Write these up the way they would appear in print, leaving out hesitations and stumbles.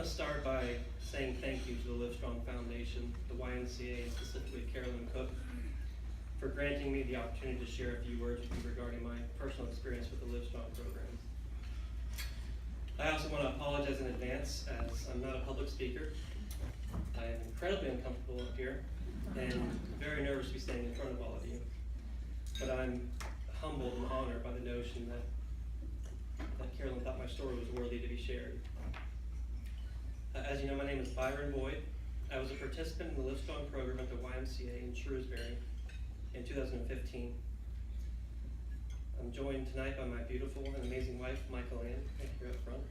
want to start by saying thank you to the LiveStrong Foundation, the YMCA, and specifically Carolyn Cook, for granting me the opportunity to share a few words with you regarding my personal experience with the LiveStrong program. I also want to apologize in advance, as I'm not a public speaker. I am incredibly uncomfortable up here and very nervous to be standing in front of all of you. But I'm humbled and honored by the notion that Carolyn thought my story was worthy to be shared. As you know, my name is Byron Boyd. I was a participant in the LiveStrong program at the YMCA in Shrewsbury in 2015. I'm joined tonight by my beautiful and amazing wife, Michael Ann, here up front.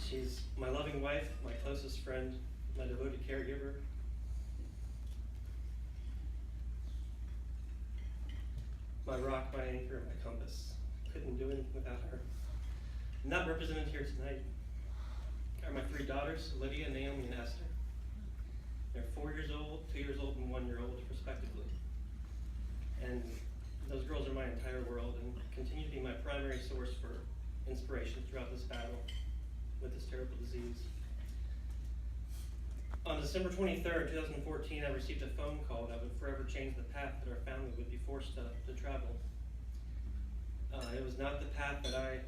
She's my loving wife, my closest friend, my devoted caregiver. My rock, my anchor, and my compass. Couldn't do anything without her. Not represented here tonight are my three daughters, Lydia, Naomi, and Esther. They're 4 years old, 2 years old, and 1 year old, respectively. And those girls are my entire world and continue to be my primary source for inspiration throughout this battle with this terrible disease. On December 23rd, 2014, I received a phone call that would forever change the path that our family would be forced to travel. It was not the path that I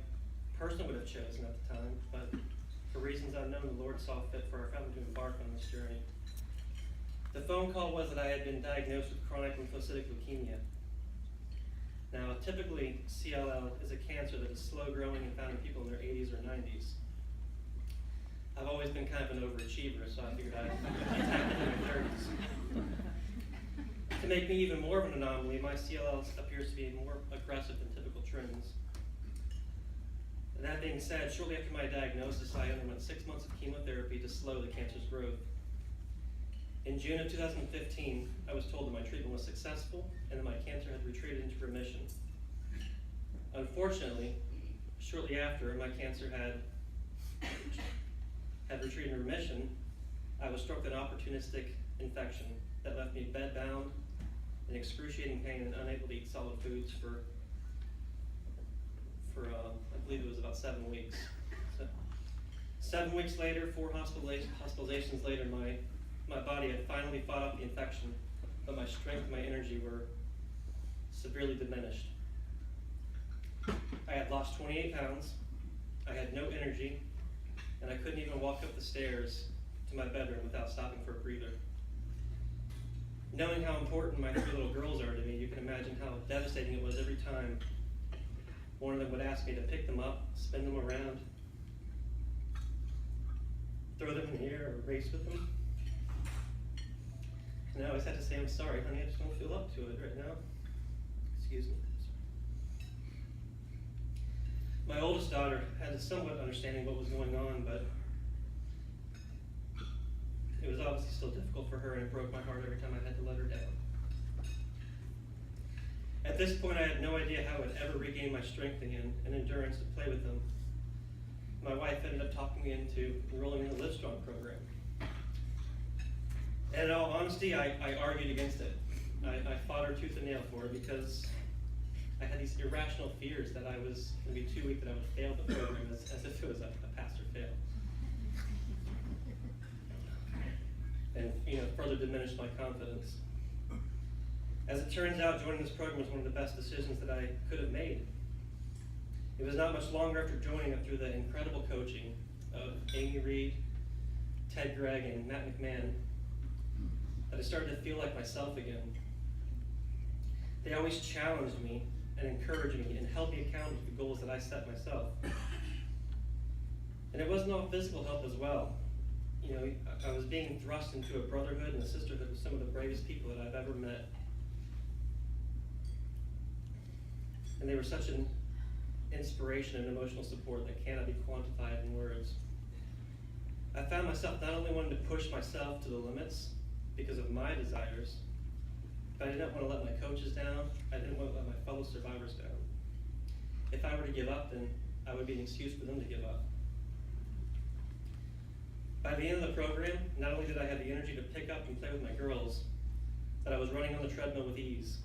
personally would have chosen at the time, but for reasons unknown, the Lord saw fit for our family to embark on this journey. The phone call was that I had been diagnosed with chronic lymphocytic leukemia. Now, typically, CLL is a cancer that is slow growing and found in people in their 80s or 90s. I've always been kind of an overachiever, so I figured I'd tackle it in my 30s. To make me even more of an anomaly, my CLL appears to be more aggressive than typical trends. That being said, shortly after my diagnosis, I underwent 6 months of chemotherapy to slow the cancer's growth. In June of 2015, I was told that my treatment was successful and that my cancer had retreated into remission. Unfortunately, shortly after my cancer had retreated into remission, I was struck with an opportunistic infection that left me bedbound in excruciating pain and unable to eat solid foods for I believe it was about 7 weeks. So, 7 weeks later, 4 hospitalizations later, my body had finally fought off the infection, but my strength and my energy were severely diminished. I had lost 28 pounds, I had no energy, and I couldn't even walk up the stairs to my bedroom without stopping for a breather. Knowing how important my 3 little girls are to me, you can imagine how devastating it was every time one of them would ask me to pick them up, spin them around, throw them in the air, or race with them. And I always had to say, "I'm sorry, honey, I just don't feel up to it right now." Excuse me. My oldest daughter had a somewhat understanding of what was going on, but it was obviously still difficult for her, and it broke my heart every time I had to let her down. At this point, I had no idea how I would ever regain my strength again and endurance to play with them. My wife ended up talking me into enrolling in the LiveStrong program. And in all honesty, I argued against it. I fought her tooth and nail for it because I had these irrational fears that I was going to be too weak, that I would fail the program as if it was a pass or fail. And further diminished my confidence. As it turns out, joining this program was one of the best decisions that I could have made. It was not much longer after joining it through the incredible coaching of Amy Reed, Ted Gregg, and Matt McMahon that I started to feel like myself again. They always challenged me and encouraged me and held me accountable to the goals that I set myself. And it wasn't all physical help as well. I was being thrust into a brotherhood and a sisterhood with some of the bravest people that I've ever met. And they were such an inspiration and emotional support that cannot be quantified in words. I found myself not only wanting to push myself to the limits because of my desires, but I didn't want to let my coaches down. I didn't want to let my fellow survivors down. If I were to give up, then I would be an excuse for them to give up. By the end of the program, not only did I have the energy to pick up and play with my girls, but I was running on the treadmill with ease.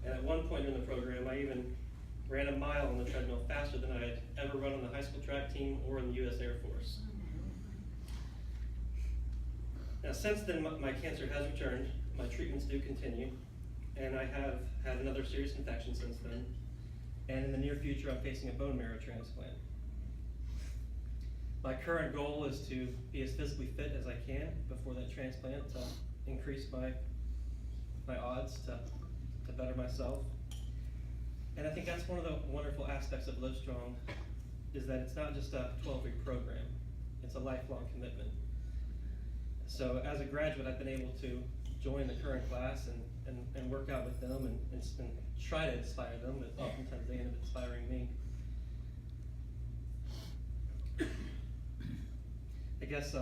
And at one point in the program, I even ran a mile on the treadmill faster than I had ever run on the high school track team or in the U.S. Air Force. Now, since then, my cancer has returned. My treatments do continue, and I have had another serious infection since then. And in the near future, I'm facing a bone marrow transplant. My current goal is to be as physically fit as I can before that transplant to increase my odds to better myself. And I think that's one of the wonderful aspects of LiveStrong, is that it's not just a 12-week program, it's a lifelong commitment. So as a graduate, I've been able to join the current class and work out with them and try to inspire them, but oftentimes they end up inspiring me. I guess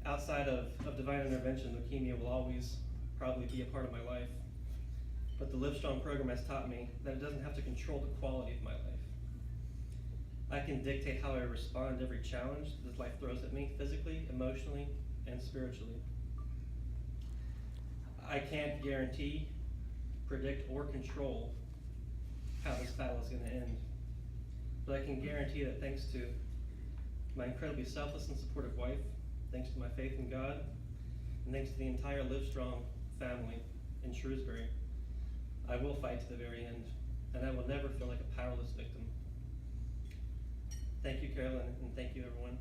outside of divine intervention, leukemia will always probably be a part of my life. But the LiveStrong program has taught me that it doesn't have to control the quality of my life. I can dictate how I respond to every challenge that life throws at me, physically, emotionally, and spiritually. I can't guarantee, predict, or control how this battle is going to end. But I can guarantee that thanks to my incredibly selfless and supportive wife, thanks to my faith in God, and thanks to the entire LiveStrong family in Shrewsbury, I will fight to the very end, and I will never feel like a powerless victim. Thank you, Carolyn, and thank you, everyone.